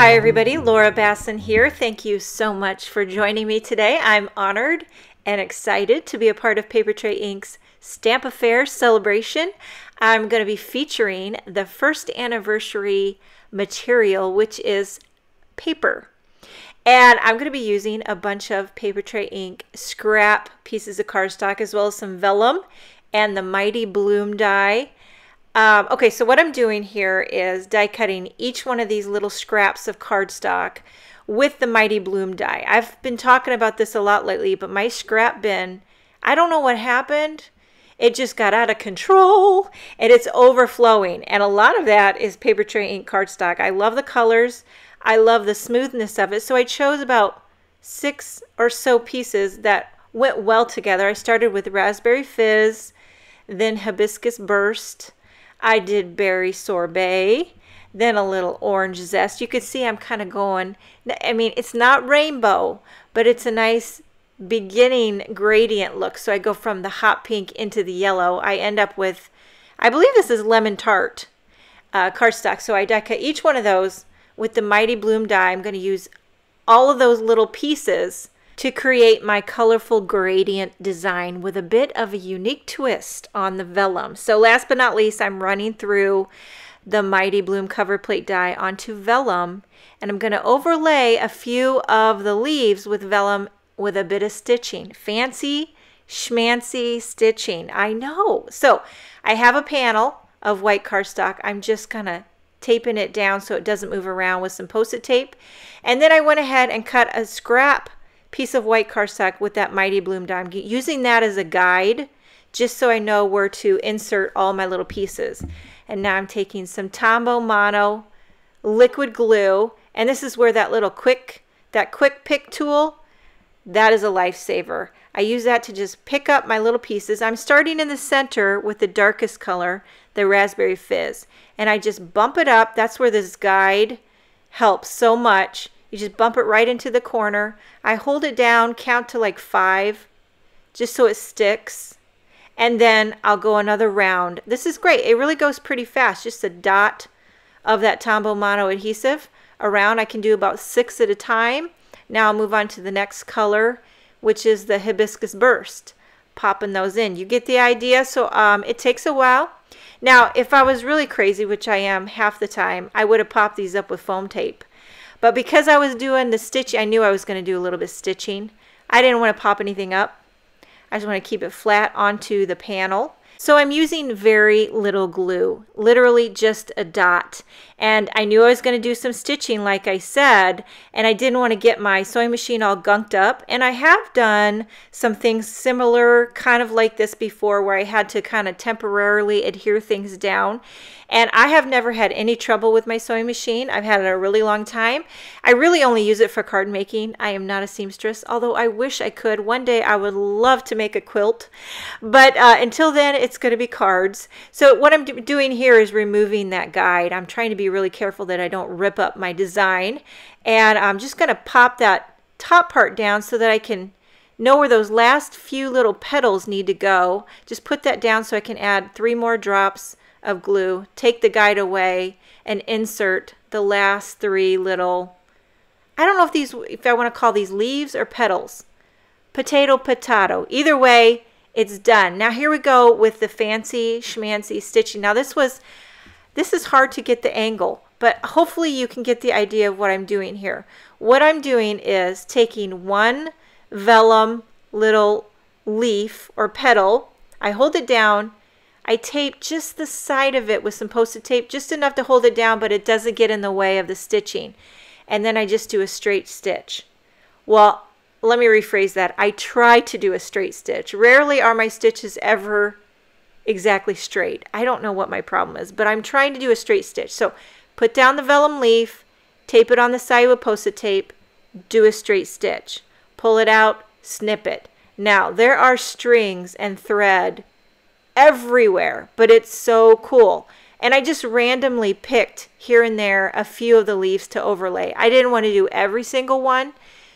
Hi everybody, Laura Bassen here. Thank you so much for joining me today. I'm honored and excited to be a part of Paper Tray Inc.'s Stamp-a-faire celebration. I'm going to be featuring the first anniversary material, which is paper. And I'm going to be using a bunch of Paper Tray Inc. scrap pieces of cardstock as well as some vellum and the Mighty Bloom die. Okay, so what I'm doing here is die cutting each one of these little scraps of cardstock with the Mighty Bloom die. I've been talking about this a lot lately, but my scrap bin, I don't know what happened. It just got out of control and it's overflowing. And a lot of that is Paper Tray Inc. cardstock. I love the colors. I love the smoothness of it. So I chose about 6 or so pieces that went well together. I started with Raspberry Fizz, then Hibiscus Burst. I did berry sorbet, then a little orange zest. You could see I'm kind of going, I mean, it's not rainbow, but it's a nice beginning gradient look. So I go from the hot pink into the yellow. I end up with, I believe this is lemon tart cardstock. So I die cut each one of those with the Mighty Bloom die. I'm going to use all of those little pieces to create my colorful gradient design with a bit of a unique twist on the vellum. So last but not least, I'm running through the Mighty Bloom cover plate die onto vellum, and I'm going to overlay a few of the leaves with vellum with a bit of stitching. Fancy schmancy stitching, I know. So I have a panel of white cardstock. I'm just kind of taping it down so it doesn't move around with some Post-it tape. And then I went ahead and cut a scrap piece of white cardstock with that Mighty Bloom die. I'm using that as a guide just so I know where to insert all my little pieces. And now I'm taking some Tombow Mono liquid glue, and this is where that little quick pick tool, that is a lifesaver. I use that to just pick up my little pieces. I'm starting in the center with the darkest color, the Raspberry Fizz, and I just bump it up. That's where this guide helps so much. You just bump it right into the corner. I hold it down, count to like 5, just so it sticks. And then I'll go another round. This is great. It really goes pretty fast. Just a dot of that Tombow Mono adhesive around. I can do about 6 at a time. Now I'll move on to the next color, which is the Hibiscus Burst. Popping those in. You get the idea? So it takes a while. Now, if I was really crazy, which I am half the time, I would have popped these up with foam tape. But because I was doing the stitching, I knew I was going to do a little bit of stitching. I didn't want to pop anything up. I just want to keep it flat onto the panel. So I'm using very little glue, literally just a dot. And I knew I was going to do some stitching, like I said, and I didn't want to get my sewing machine all gunked up. And I have done some things similar, kind of like this before, where I had to kind of temporarily adhere things down. And I have never had any trouble with my sewing machine. I've had it a really long time. I really only use it for card making. I am not a seamstress, although I wish I could. One day I would love to make a quilt. But until then, it's going to be cards. So what I'm doing here is removing that guide. I'm trying to be really careful that I don't rip up my design. And I'm just going to pop that top part down so that I can know where those last few little petals need to go. Just put that down so I can add 3 more drops of glue, take the guide away, and insert the last 3 little, I don't know if I want to call these leaves or petals. Potato. Either way, it's done. Now here we go with the fancy schmancy stitching. Now this is hard to get the angle, but hopefully you can get the idea of what I'm doing here. What I'm doing is taking one vellum little leaf or petal, I hold it down, I tape just the side of it with some Post-it tape, just enough to hold it down, but it doesn't get in the way of the stitching. And then I just do a straight stitch. Well, let me rephrase that. I try to do a straight stitch. Rarely are my stitches ever exactly straight. I don't know what my problem is, but I'm trying to do a straight stitch. So put down the vellum leaf, tape it on the side with Post-it tape, do a straight stitch. Pull it out, snip it. Now, there are strings and thread everywhere, but it's so cool. And I just randomly picked here and there a few of the leaves to overlay. I didn't want to do every single one,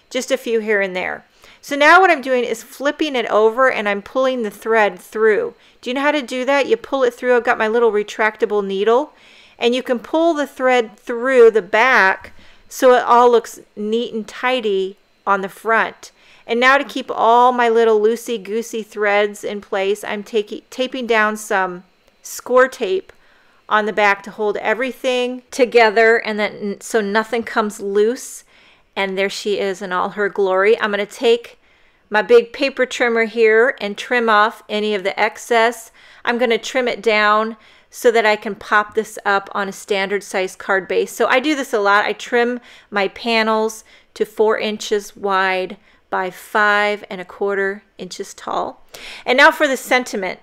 just a few here and there. So now what I'm doing is flipping it over and I'm pulling the thread through. Do you know how to do that? You pull it through. I've got my little retractable needle and you can pull the thread through the back so it all looks neat and tidy on the front. And now to keep all my little loosey-goosey threads in place, I'm taping down some score tape on the back to hold everything together, and then so nothing comes loose. And there she is in all her glory. I'm going to take my big paper trimmer here and trim off any of the excess. I'm going to trim it down so that I can pop this up on a standard size card base. So I do this a lot. I trim my panels to 4 inches wide by 5 1/4 inches tall. And now for the sentiment.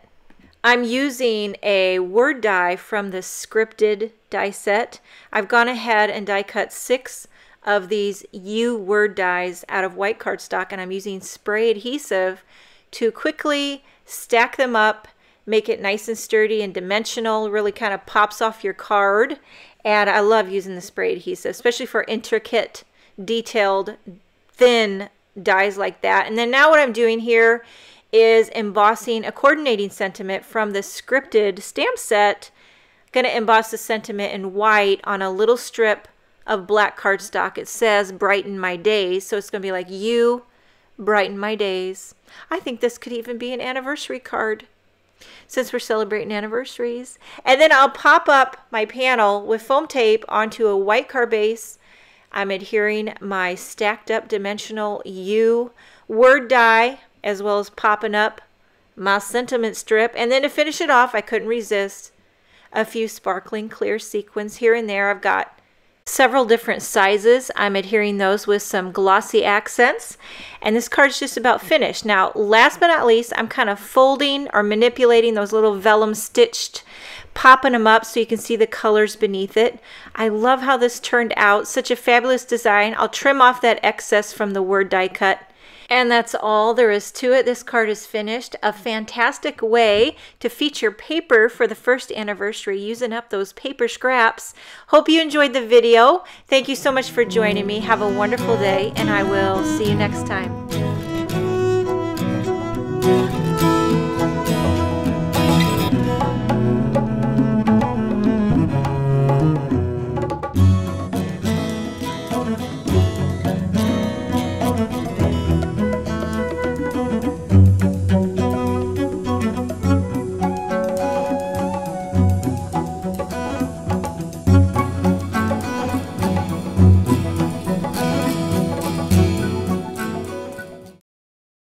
I'm using a word die from the scripted die set. I've gone ahead and die cut 6 of these U word dies out of white cardstock, and I'm using spray adhesive to quickly stack them up, make it nice and sturdy and dimensional, really kind of pops off your card. And I love using the spray adhesive, especially for intricate, detailed, thin dies like that. And then now what I'm doing here is embossing a coordinating sentiment from the scripted stamp set. I'm going to emboss the sentiment in white on a little strip of black cardstock. It says brighten my days, so it's going to be like, you brighten my days. I think this could even be an anniversary card since we're celebrating anniversaries. And then I'll pop up my panel with foam tape onto a white card base. I'm adhering my stacked up dimensional U word die, as well as popping up my sentiment strip. And then to finish it off, I couldn't resist a few sparkling clear sequins here and there. I've got several different sizes. I'm adhering those with some glossy accents, and this card's just about finished. Now, last but not least, I'm kind of folding or manipulating those little vellum stitched, popping them up so you can see the colors beneath it. I love how this turned out. Such a fabulous design. I'll trim off that excess from the word die cut. And that's all there is to it. This card is finished. A fantastic way to feature paper for the first anniversary, using up those paper scraps. Hope you enjoyed the video. Thank you so much for joining me. Have a wonderful day, and I will see you next time.